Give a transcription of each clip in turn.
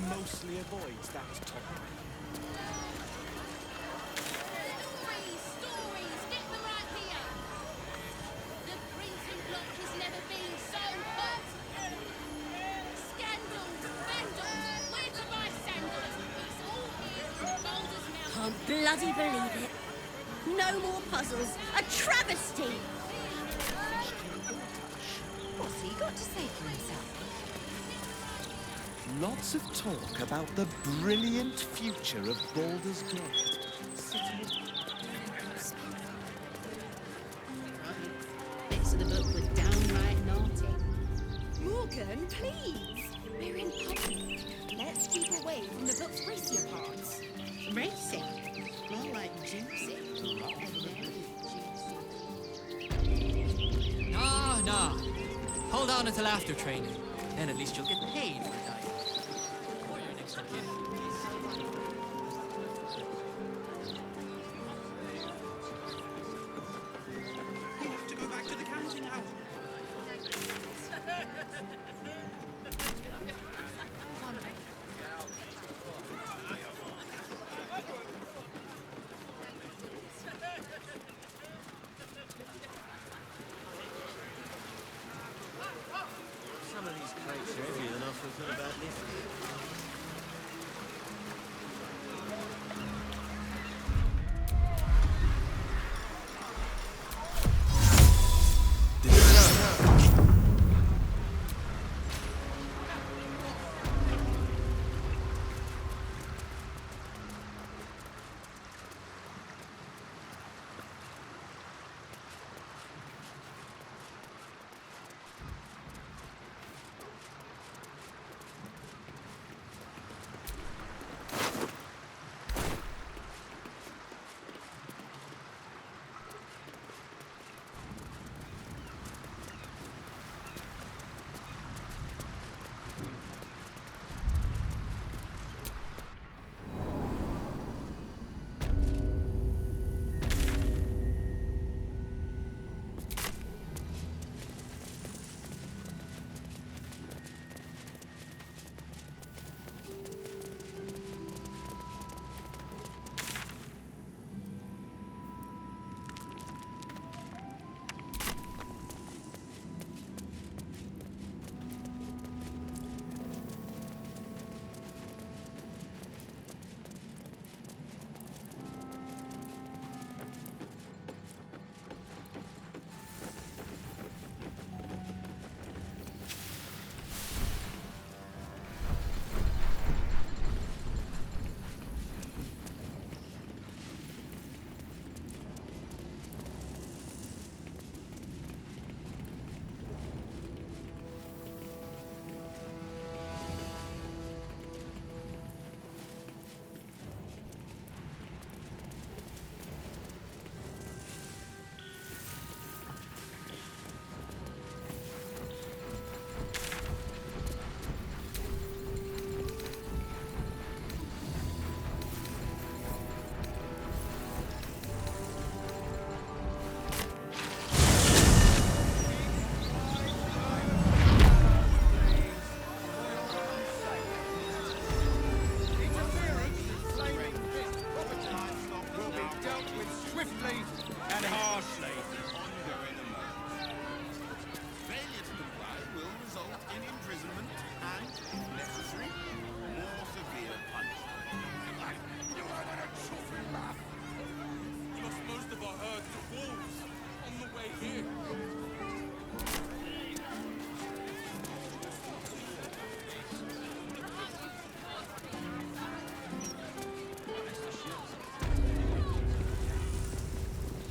mostly avoids that topic. Stories, get them right here. The printing block has never been so hot. Scandals, vandals, where to buy sandals? It's all here from Baldur's Mouth. Can't bloody believe it. No more puzzles. A travesty. What's he got to say for himself? Lots of talk about the brilliant future of Baldur's Gate. Bits of the book were downright naughty. Morgan, please. We're in public. Let's keep away from the book's racier parts. Racy? More like juicy. Nah. Hold on until after training. Then at least you'll get paid for dying. Or your next kid. We have to go back to the counting house. Some of these crates are heavier than I feel about lifting.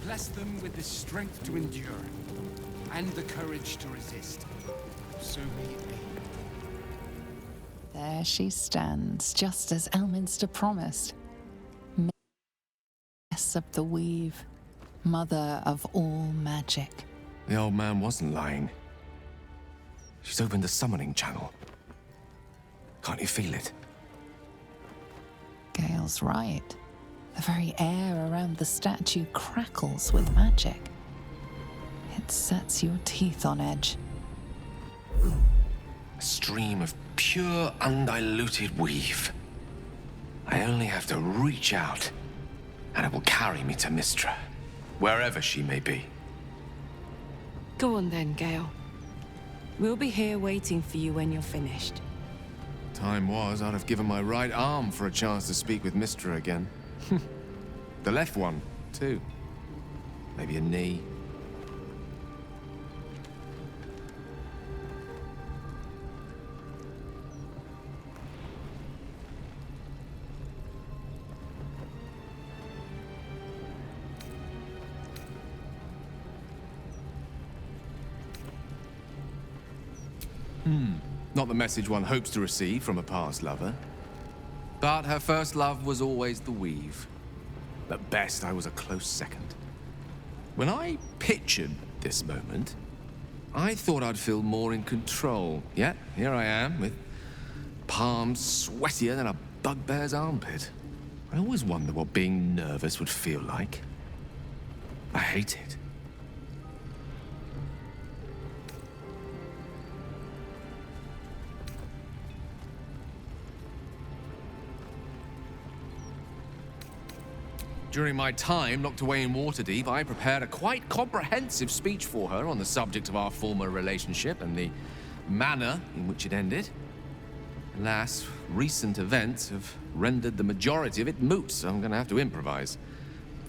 Bless them with the strength to endure and the courage to resist. So may it be. There she stands, just as Elminster promised. Mistress of the Weave, mother of all magic. The old man wasn't lying. She's opened the summoning channel. Can't you feel it? Gale's right. The very air around the statue crackles with magic. It sets your teeth on edge. A stream of pure, undiluted weave. I only have to reach out, and it will carry me to Mystra, wherever she may be. Go on then, Gale. We'll be here waiting for you when you're finished. Time was, I'd have given my right arm for a chance to speak with Mystra again. The left one, too. Maybe a knee. Not the message one hopes to receive from a past lover. But her first love was always the weave. At best, I was a close second. When I pictured this moment, I thought I'd feel more in control. Yet, here I am, with palms sweatier than a bugbear's armpit. I always wonder what being nervous would feel like. I hate it. During my time locked away in Waterdeep, I prepared a quite comprehensive speech for her on the subject of our former relationship and the manner in which it ended. Alas, recent events have rendered the majority of it moot, so I'm going to have to improvise.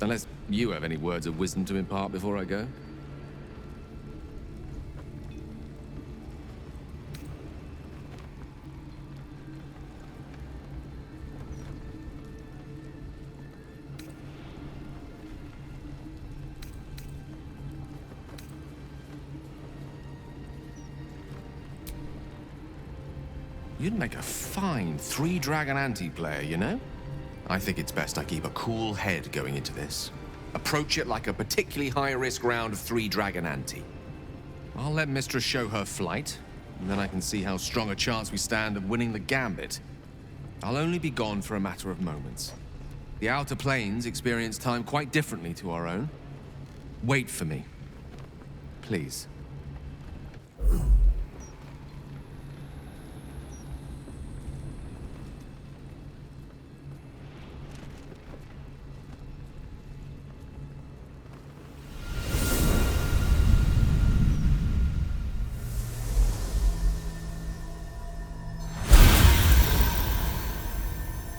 Unless you have any words of wisdom to impart before I go. You'd make a fine three-dragon anti-player, you know? I think it's best I keep a cool head going into this. Approach it like a particularly high-risk round of three-dragon ante. I'll let Mistress show her flight, and then I can see how strong a chance we stand of winning the gambit. I'll only be gone for a matter of moments. The Outer Planes experience time quite differently to our own. Wait for me. Please.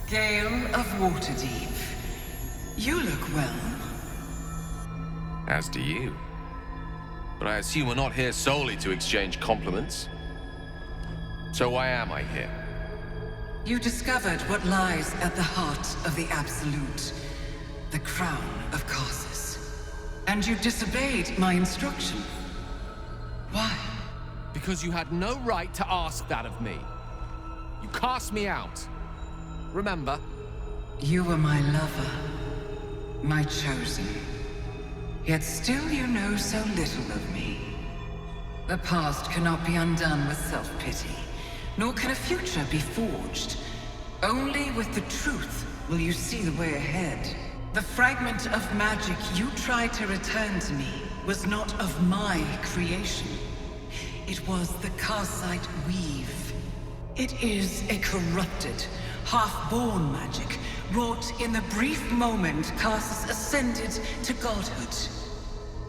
Gale of Waterdeep, you look well. As do you. But I assume we're not here solely to exchange compliments. So why am I here? You discovered what lies at the heart of the Absolute, the crown of Karsus. And you disobeyed my instruction. Why? Because you had no right to ask that of me. You cast me out. Remember? You were my lover, my chosen. Yet still you know so little of me. The past cannot be undone with self-pity, nor can a future be forged. Only with the truth will you see the way ahead. The fragment of magic you tried to return to me was not of my creation. It was the Karsite weave. It is a corrupted, half-born magic, wrought in the brief moment Karsus ascended to godhood.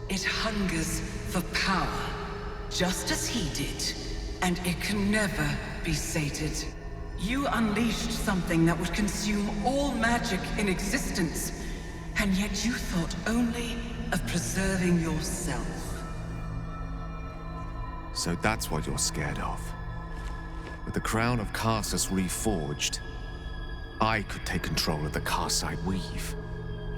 It hungers for power, just as he did, and it can never be sated. You unleashed something that would consume all magic in existence, and yet you thought only of preserving yourself. So that's what you're scared of. With the crown of Karsus reforged, I could take control of the Karsite weave.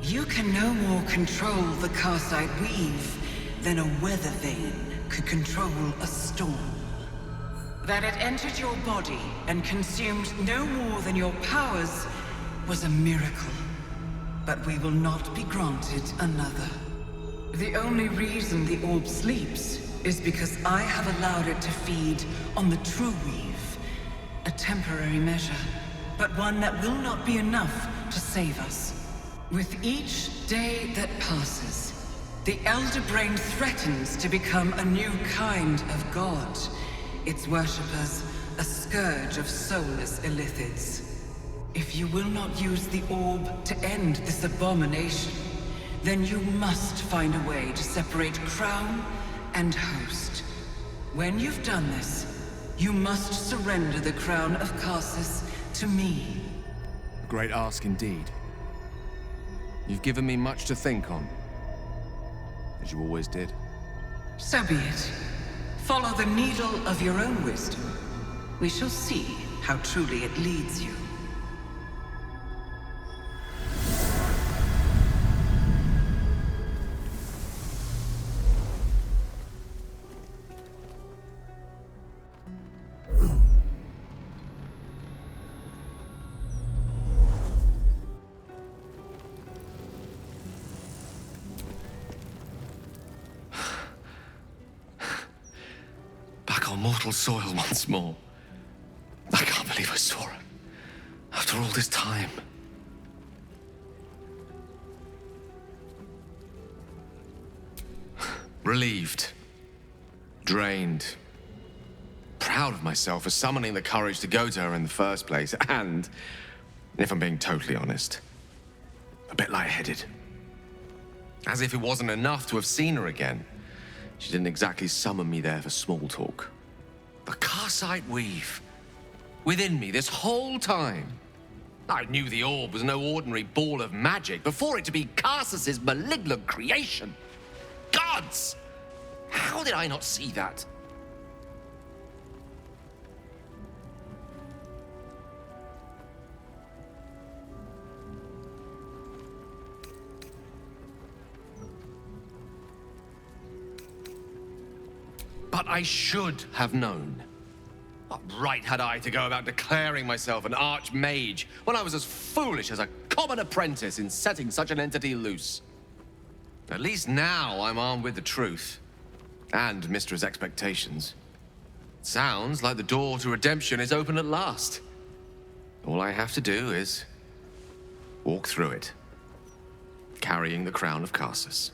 You can no more control the Karsite weave than a weather vane could control a storm. That it entered your body and consumed no more than your powers was a miracle. But we will not be granted another. The only reason the orb sleeps is because I have allowed it to feed on the true weave. A temporary measure, but one that will not be enough to save us. With each day that passes, the Elder Brain threatens to become a new kind of god. its worshippers a scourge of soulless illithids. If you will not use the orb to end this abomination, then you must find a way to separate crown and host. When you've done this, you must surrender the crown of Karsus to me. A great ask indeed. You've given me much to think on, as you always did. So be it. Follow the needle of your own wisdom. We shall see how truly it leads you. Back on mortal soil once more. I can't believe I saw her. After all this time. Relieved. Drained. Proud of myself for summoning the courage to go to her in the first place. And, if I'm being totally honest, a bit lightheaded. As if it wasn't enough to have seen her again. She didn't exactly summon me there for small talk. The Karsite weave. Within me this whole time. I knew the orb was no ordinary ball of magic before it to be Karsus's malignant creation. Gods! How did I not see that? But I should have known. What right had I to go about declaring myself an archmage when I was as foolish as a common apprentice in setting such an entity loose? At least now I'm armed with the truth. And Mistra's expectations. Sounds like the door to redemption is open at last. All I have to do is walk through it, carrying the crown of Karsus.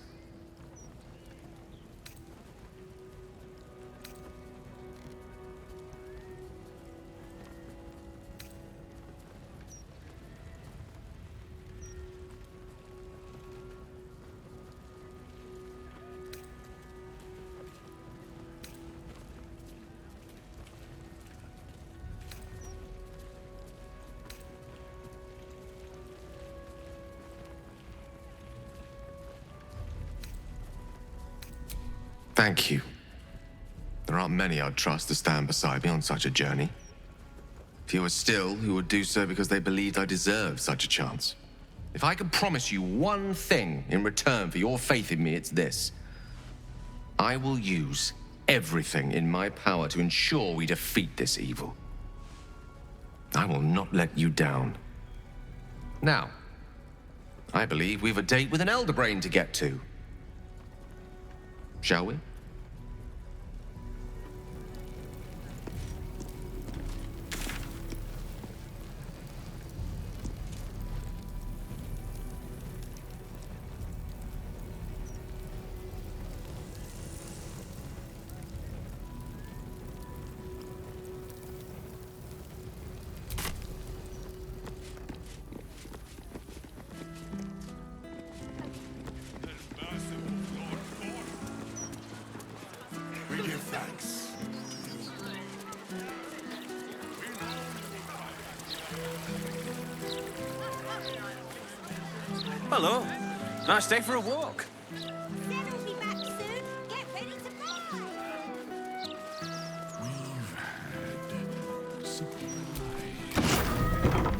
Thank you. There aren't many I'd trust to stand beside me on such a journey. Fewer still who would do so because they believed I deserved such a chance. If I could promise you one thing in return for your faith in me, it's this. I will use everything in my power to ensure we defeat this evil. I will not let you down. Now, I believe we've a date with an Elder Brain to get to. Shall we? Hello. Nice day for a walk. Sarah'll be back soon. Get ready to ride. We've had supplies. You've got a problem.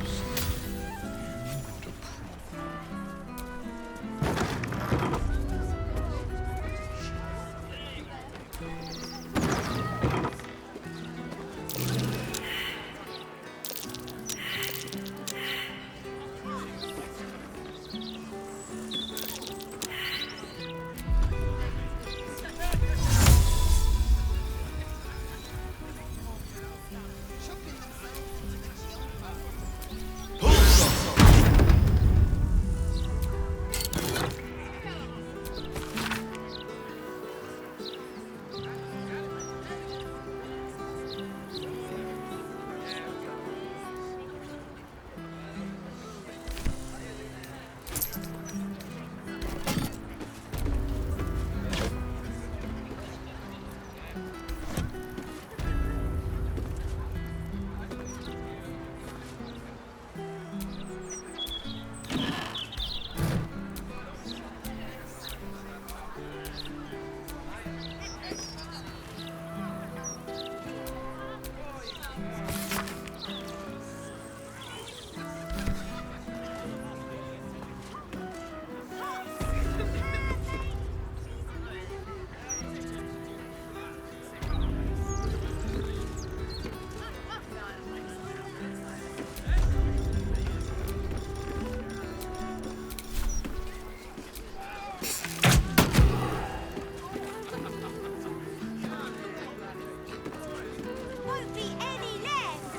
won't be any left.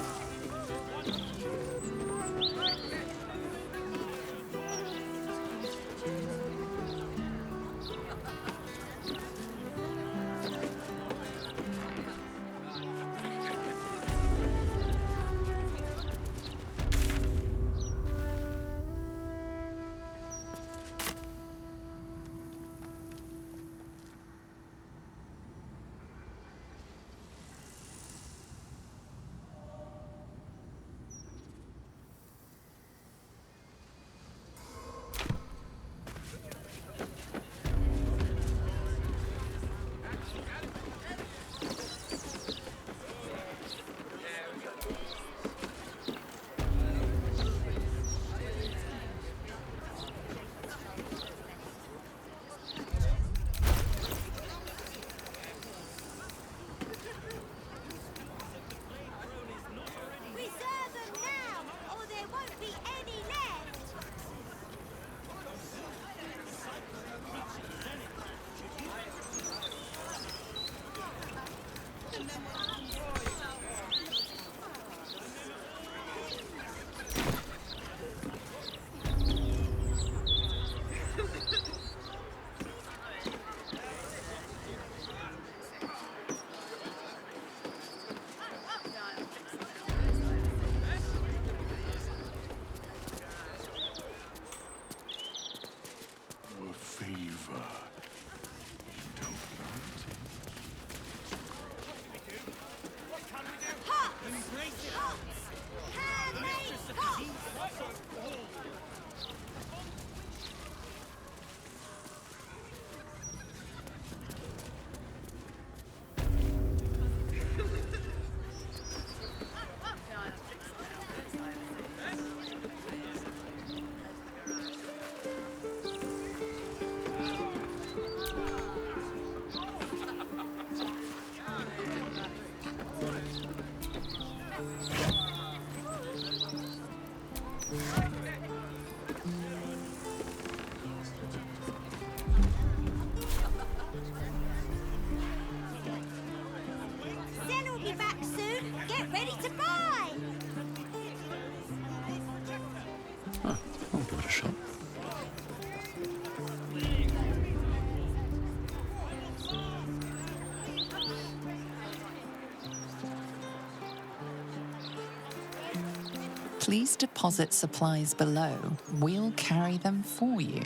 Reserve them now, or there won't be any left. A favor. You don't like it? Handmade pots. Zen will be back soon. Get ready to buy. Huh, I'll give it a shot. Please deposit supplies below. We'll carry them for you.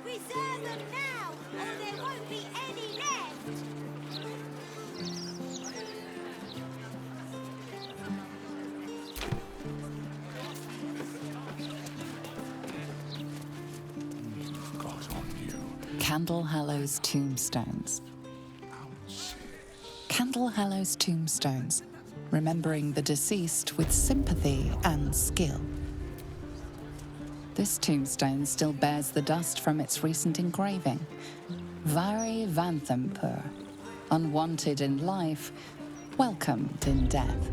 Reserve them now, or there won't be any left. Got on you. Candle Hallow's tombstones. Candle Hallow's tombstones, remembering the deceased with sympathy and skill. This tombstone still bears the dust from its recent engraving. Vari Vanthampur, unwanted in life, welcomed in death.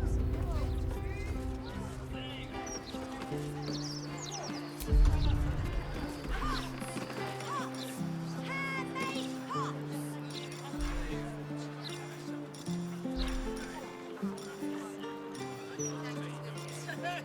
Handmade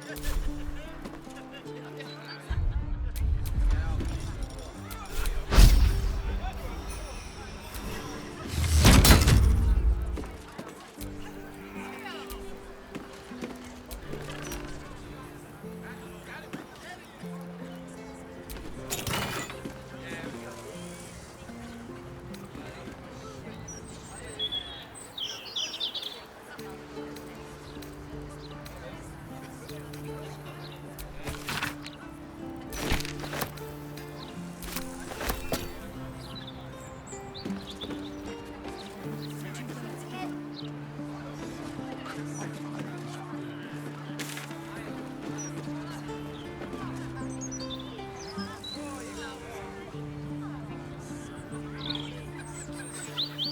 pots.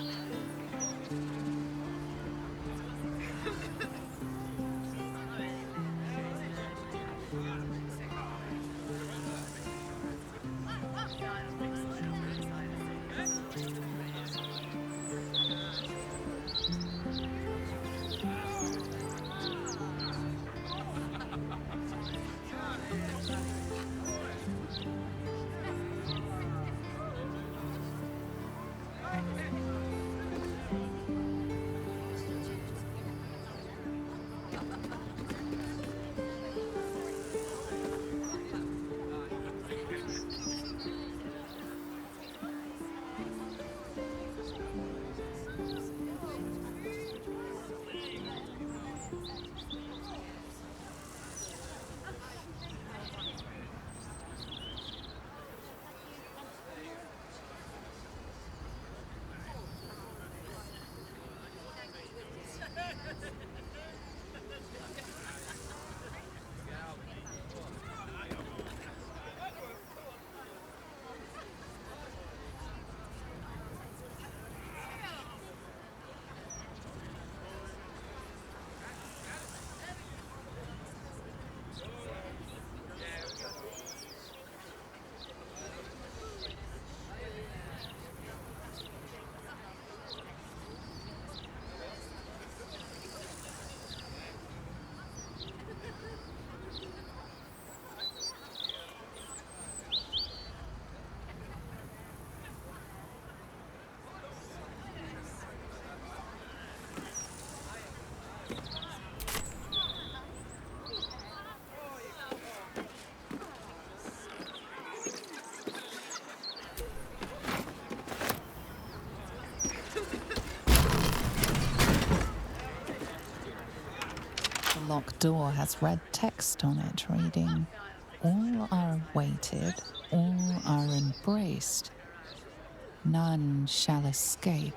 locked door has red text on it reading, "All are awaited, all are embraced. None shall escape."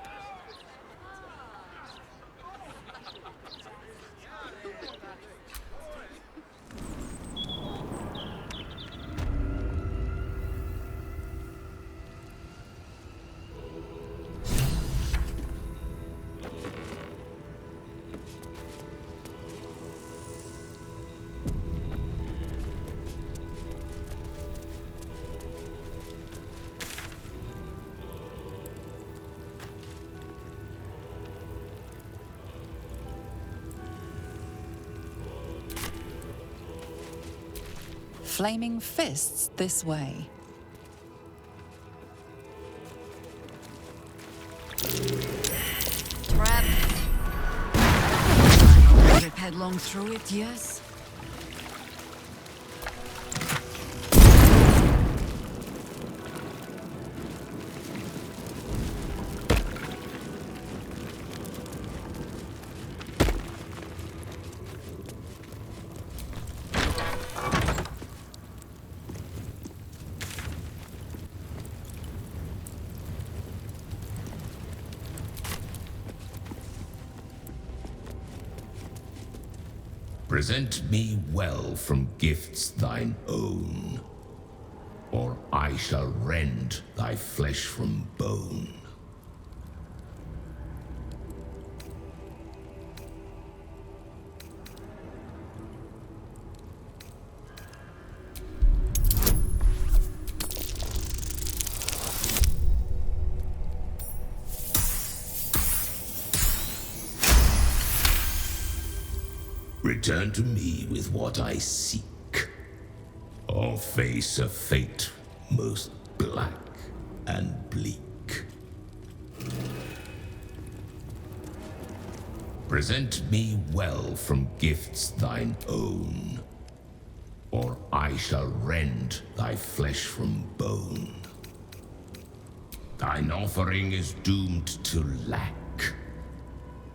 Flaming fists this way. Trap. Rip headlong through it, yes? Present me well from gifts thine own, or I shall rend thy flesh from bone. Return to me with what I seek, or face a fate most black and bleak. Present me well from gifts thine own, or I shall rend thy flesh from bone. Thine offering is doomed to lack,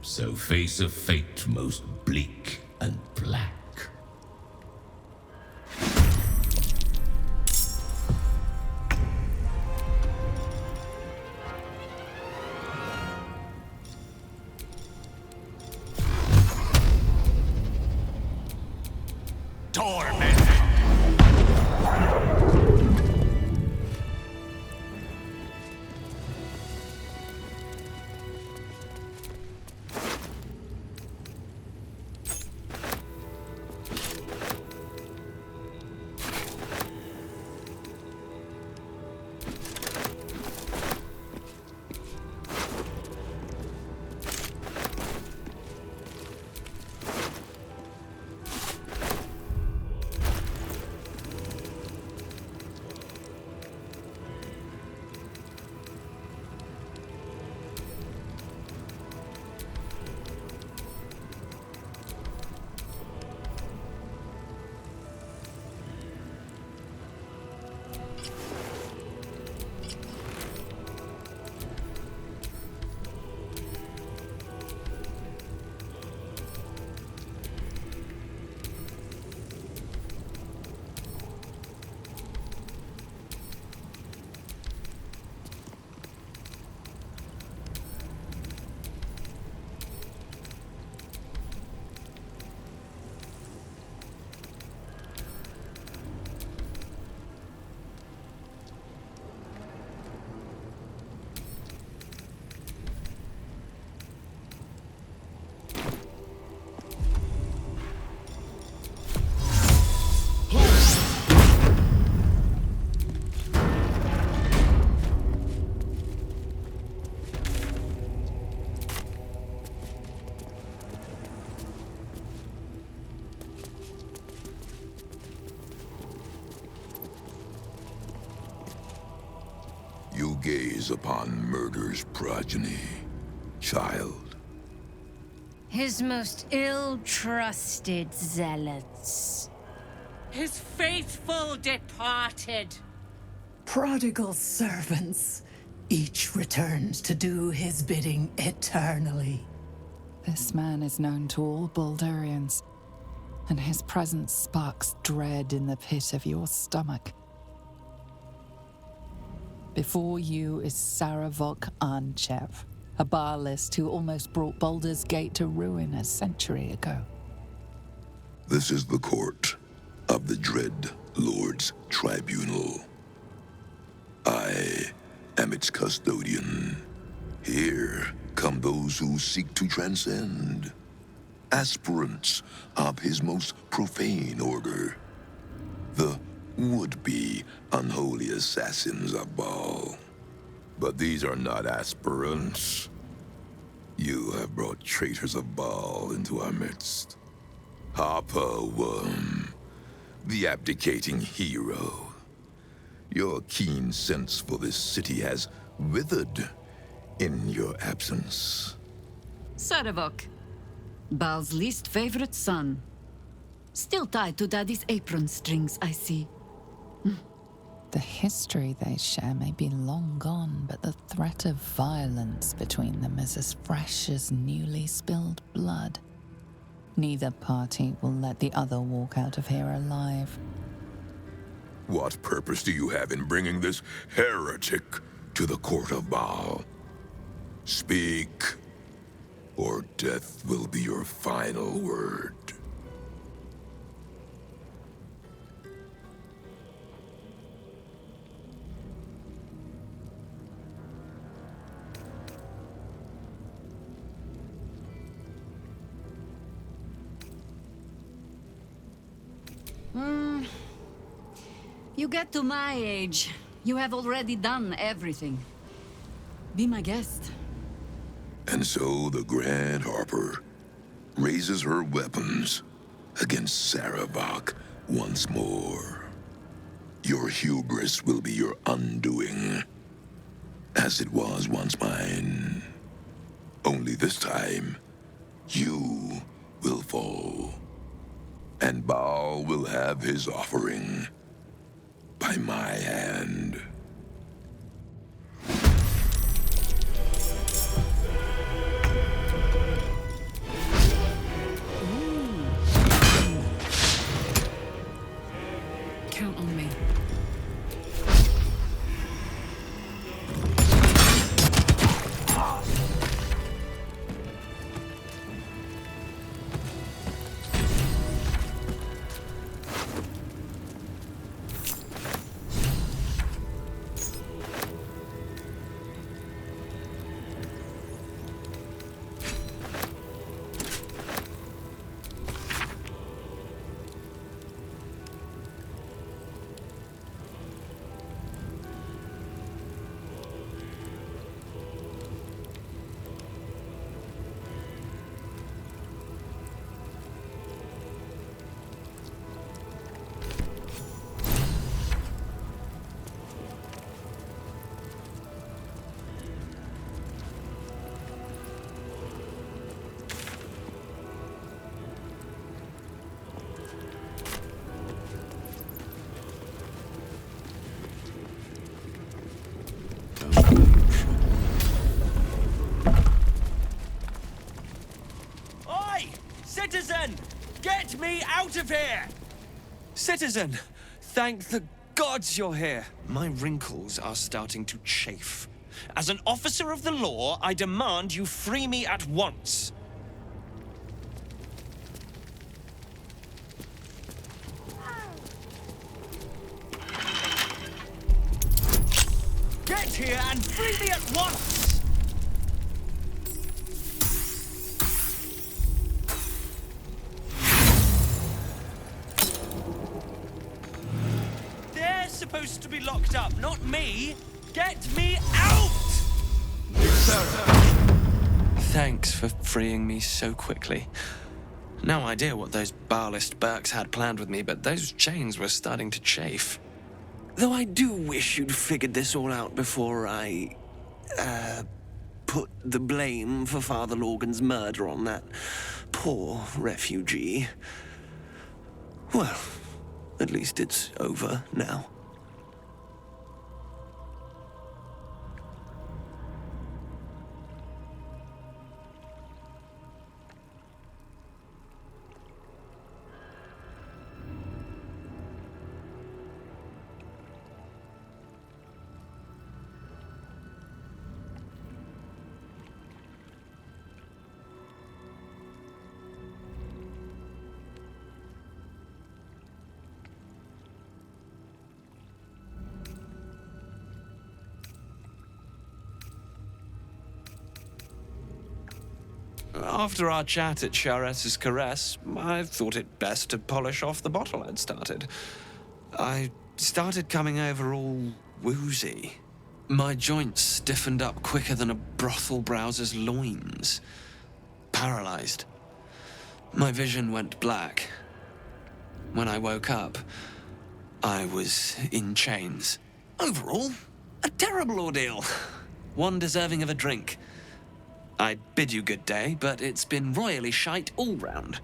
so face a fate most bleak and black. You gaze upon murder's progeny, child. His most ill-trusted zealots. His faithful departed. Prodigal servants, each returns to do his bidding eternally. This man is known to all Baldurians. and his presence sparks dread in the pit of your stomach. Before you is Saravok Arnchev, a Baalist who almost brought Baldur's Gate to ruin a century ago. This is the court of the Dread Lord's Tribunal. I am its custodian. Here come those who seek to transcend, aspirants of his most profane order, the would-be unholy assassins of Baal. But these are not aspirants. You have brought traitors of Baal into our midst. Harper Worm, the abdicating hero. Your keen sense for this city has withered in your absence. Saravok, Baal's least favorite son. Still tied to Daddy's apron strings, I see. The history they share may be long gone, but the threat of violence between them is as fresh as newly spilled blood. Neither party will let the other walk out of here alive. What purpose do you have in bringing this heretic to the court of Baal? Speak, or death will be your final word. You get to my age, you have already done everything. Be my guest. And so the Grand Harper raises her weapons against Saravok once more. Your hubris will be your undoing, as it was once mine. Only this time, you will fall, and Baal will have his offering by my hand. Count on me. Oi! Citizen! Get me out of here! Citizen, thank the gods you're here. My wrinkles are starting to chafe. As an officer of the law, I demand you free me at once. Get here and free me at once! They're supposed to be locked up, not me! Get me out! Thanks for freeing me so quickly. No idea what those Baalist Burks had planned with me, but those chains were starting to chafe. Though I do wish you'd figured this all out before I, put the blame for Father Lorgan's murder on that poor refugee. Well, at least it's over now. After our chat at Charessa's Caress, I thought it best to polish off the bottle I'd started. I started coming over all woozy. My joints stiffened up quicker than a brothel browser's loins. Paralyzed. My vision went black. When I woke up, I was in chains. Overall, a terrible ordeal. One deserving of a drink. I'd bid you good day, but it's been royally shite all round.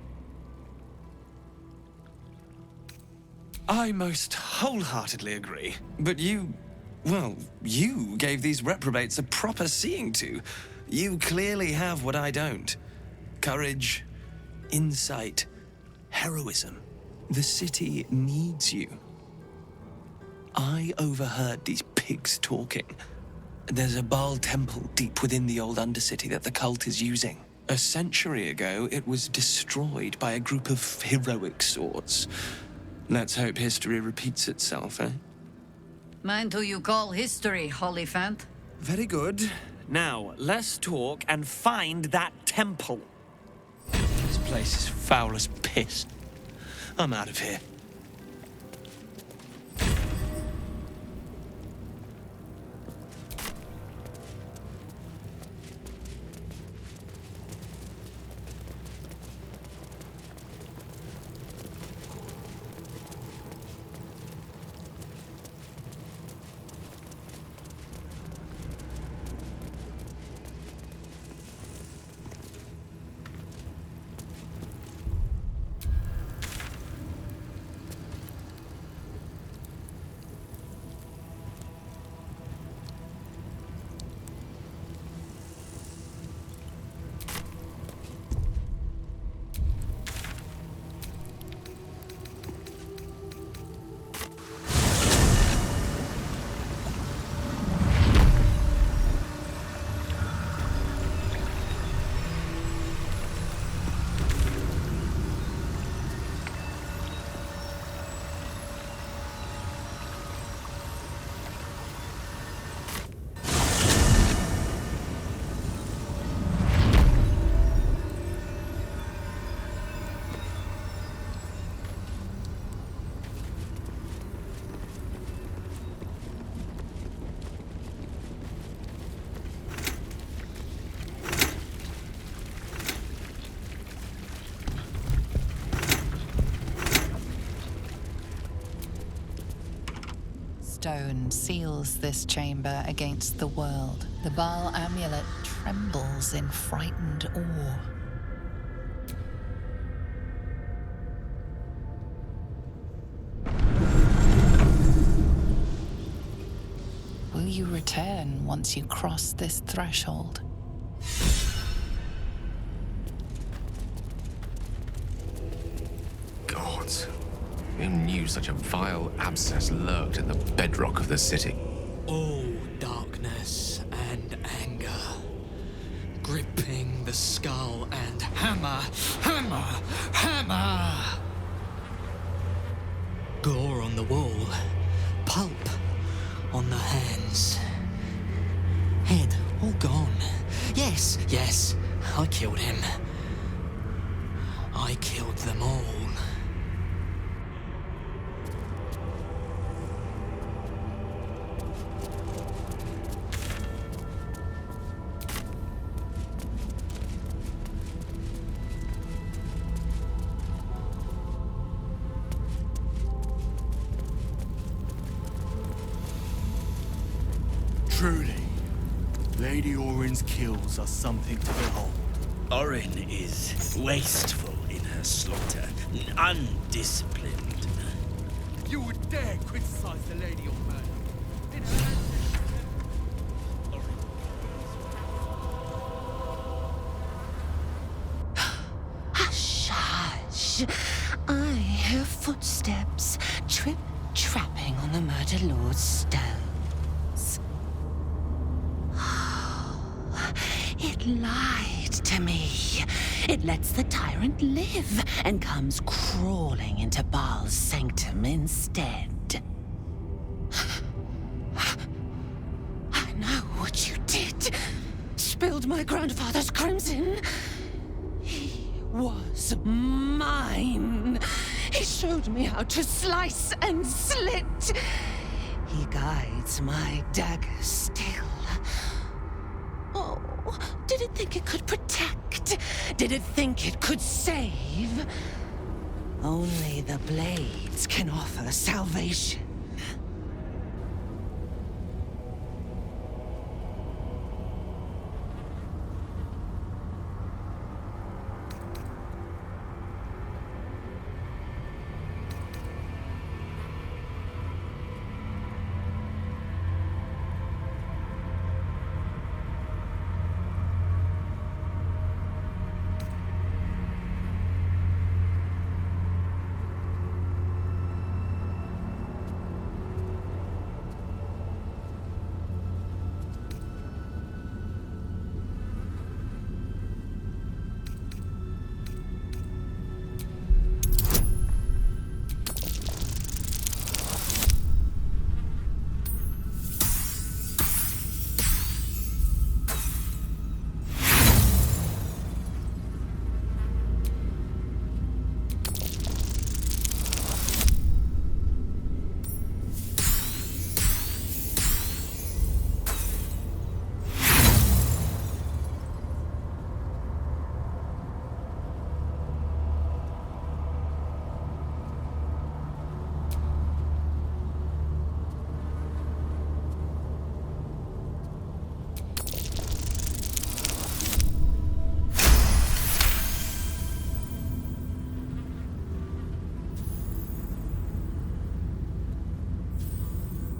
I most wholeheartedly agree, but you gave these reprobates a proper seeing to. You clearly have what I don't. Courage, insight, heroism. The city needs you. I overheard these pigs talking. There's a Baal temple deep within the old Undercity that the cult is using. A century ago, it was destroyed by a group of heroic sorts. Let's hope history repeats itself, eh? Mind who you call history, Hollyphant. Very good. Now, let's talk and find that temple. This place is foul as piss. I'm out of here. Stone seals this chamber against the world. The Baal amulet trembles in frightened awe. Will you return once you cross this threshold? Gods. Who knew such a vile abscess lurked in the bedrock of the city? Oh, darkness and anger. Gripping the skull and hammer, hammer, hammer! Gore on the wall. Pulp on the hands. Head all gone. Yes, yes, I killed him. I killed them all. Truly, Lady Orin's kills are something to behold. Orin is wasteful in her slaughter, undisciplined. You would dare criticize the Lady of Murder? In her Hush, hush. I hear footsteps trip-trapping on the Murder Lord's stones. It lied to me. It lets the tyrant live and comes crawling into Baal's sanctum instead. I know what you did. Spilled my grandfather's crimson. was mine. He showed me how to slice and slit. He guides my dagger still. Oh, did it think it could protect? Did it think it could save? Only the blades can offer salvation.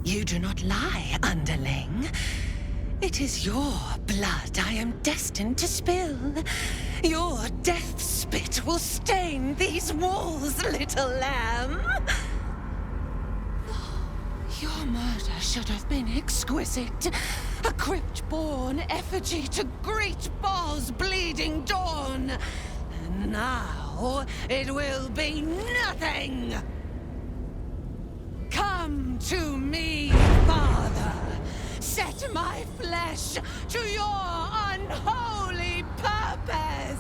You do not lie, underling. It is your blood I am destined to spill. Your death spit will stain these walls, little lamb. Your murder should have been exquisite. A crypt-born effigy to greet Baal's bleeding dawn. And now it will be nothing. Come to me, Father. Set my flesh to your unholy purpose.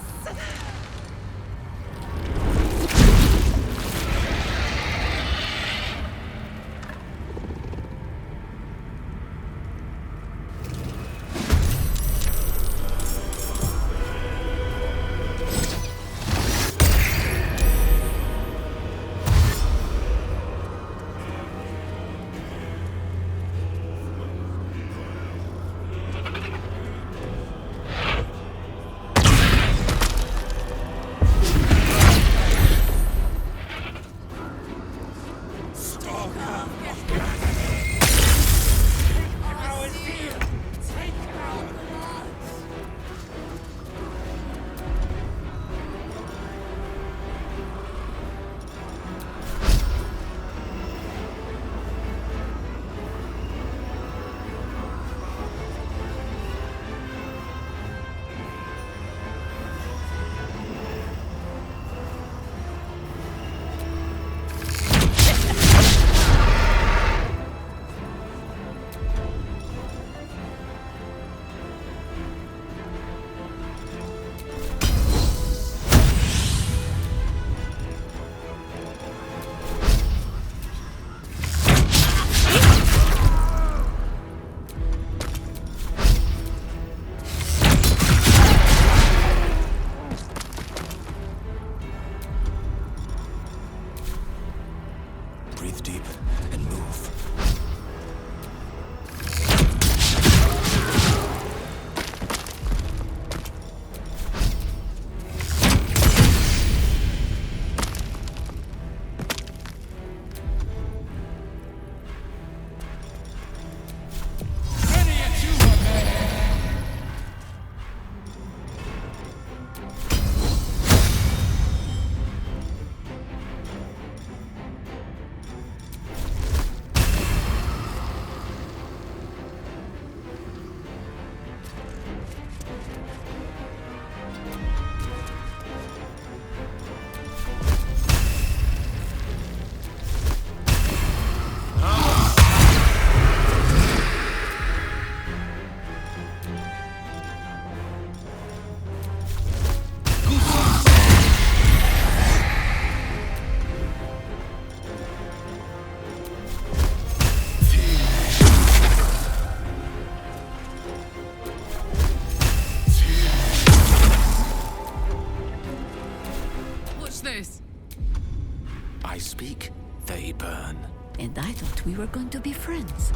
I speak, they burn. And I thought we were going to be friends.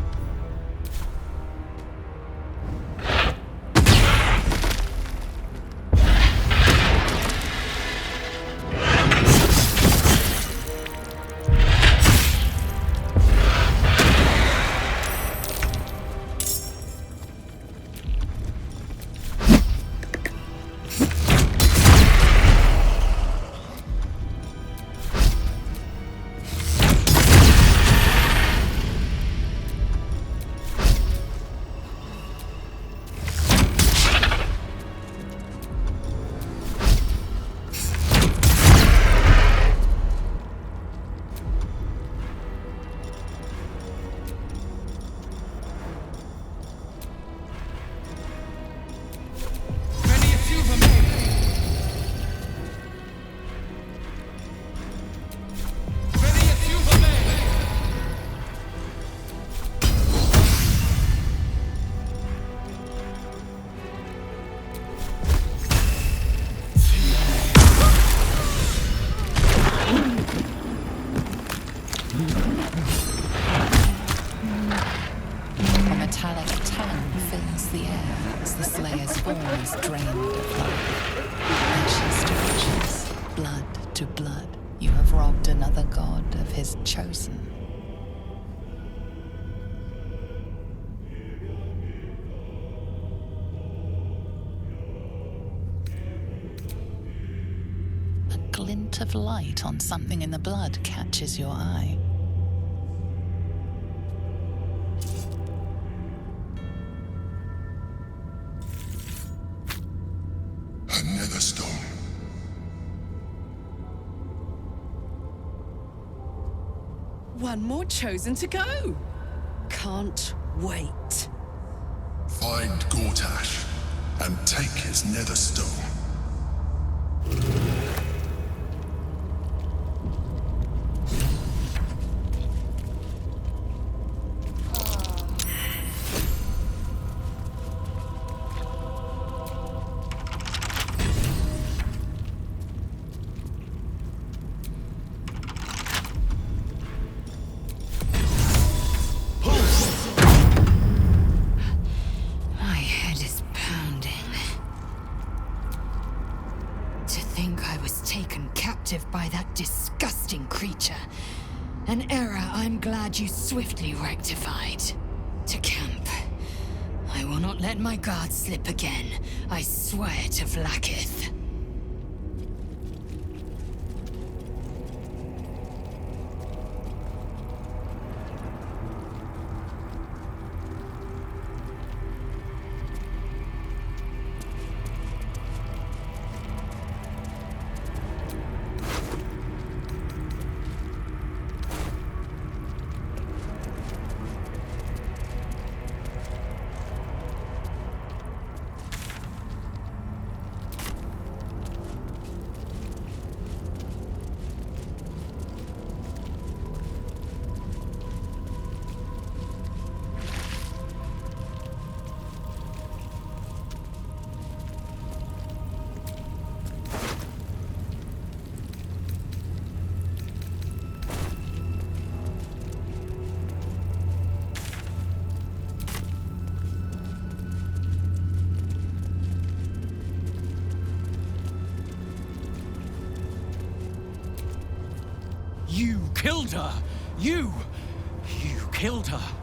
Chosen. A glint of light on something in the blood catches your eye. Another stone. One more chosen to go. Can't wait. Find Gortash and take his nether stone. By that disgusting creature. An error I'm glad you swiftly rectified. To camp. I will not let my guard slip again. I swear to Vlaakith. You killed her! You killed her!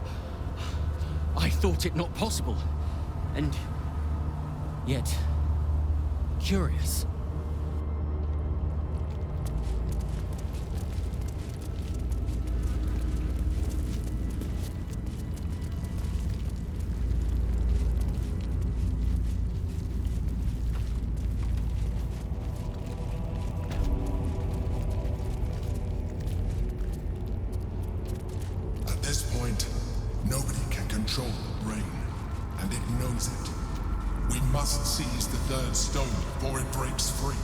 I thought it not possible. And yet, curious. Nobody can control the brain, and it knows it. We must seize the third stone before it breaks free.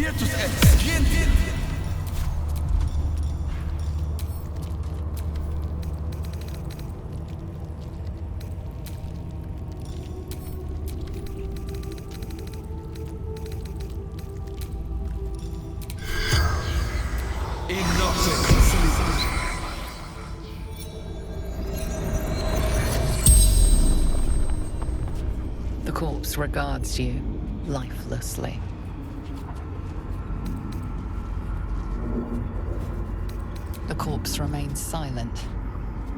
Virtus et Gentile. The corpse regards you lifelessly. The corpse remains silent.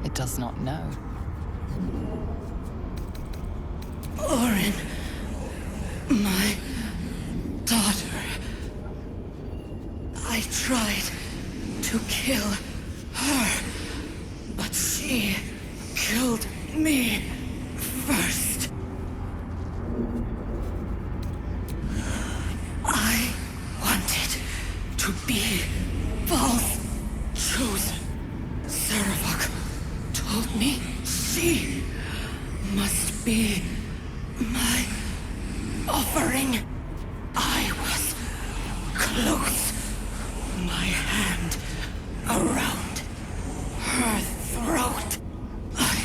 It does not know. Orin, my daughter. I tried to kill her, but she killed me first. I wanted to be Baldur's chosen. Saravok told me she must be my offering. I was close, my hand around her throat. I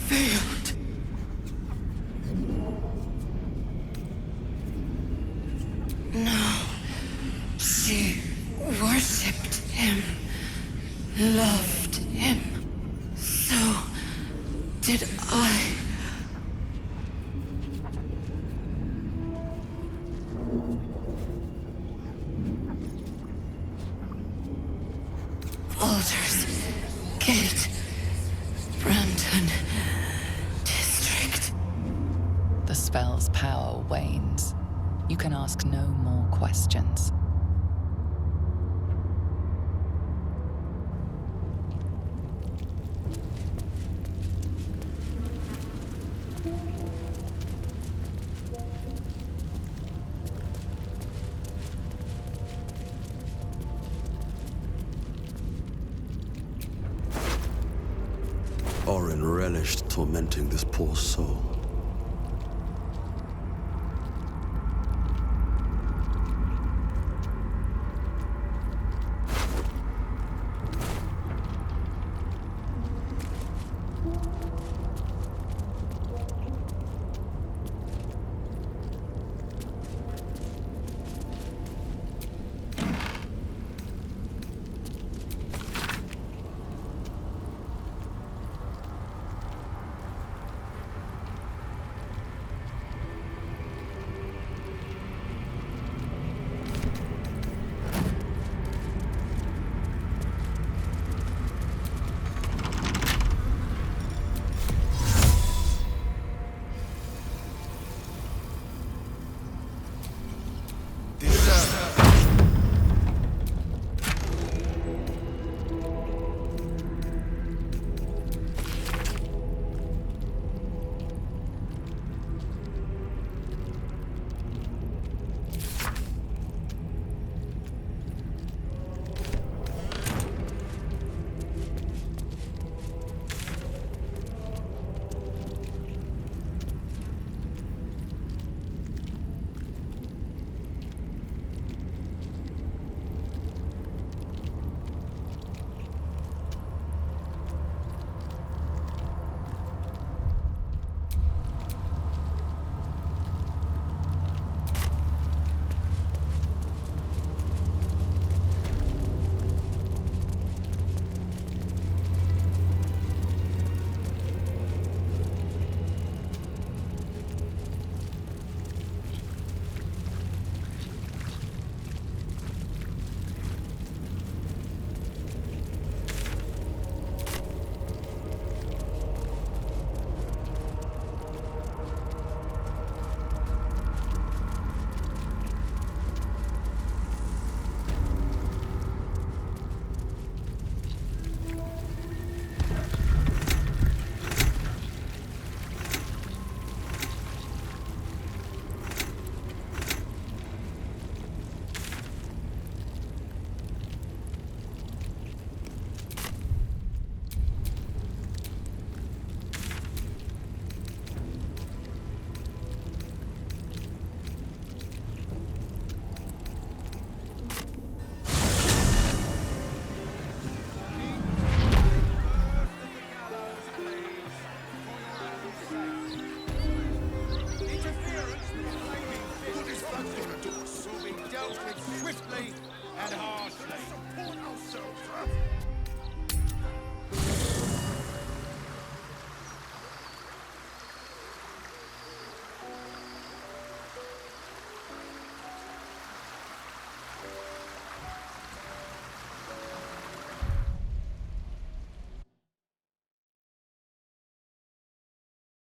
failed. No, she worshipped him, loved him. So did I. Baldur's Gate, Brampton District. The spell's power wanes. You can ask no more questions. Orin relished tormenting this poor soul.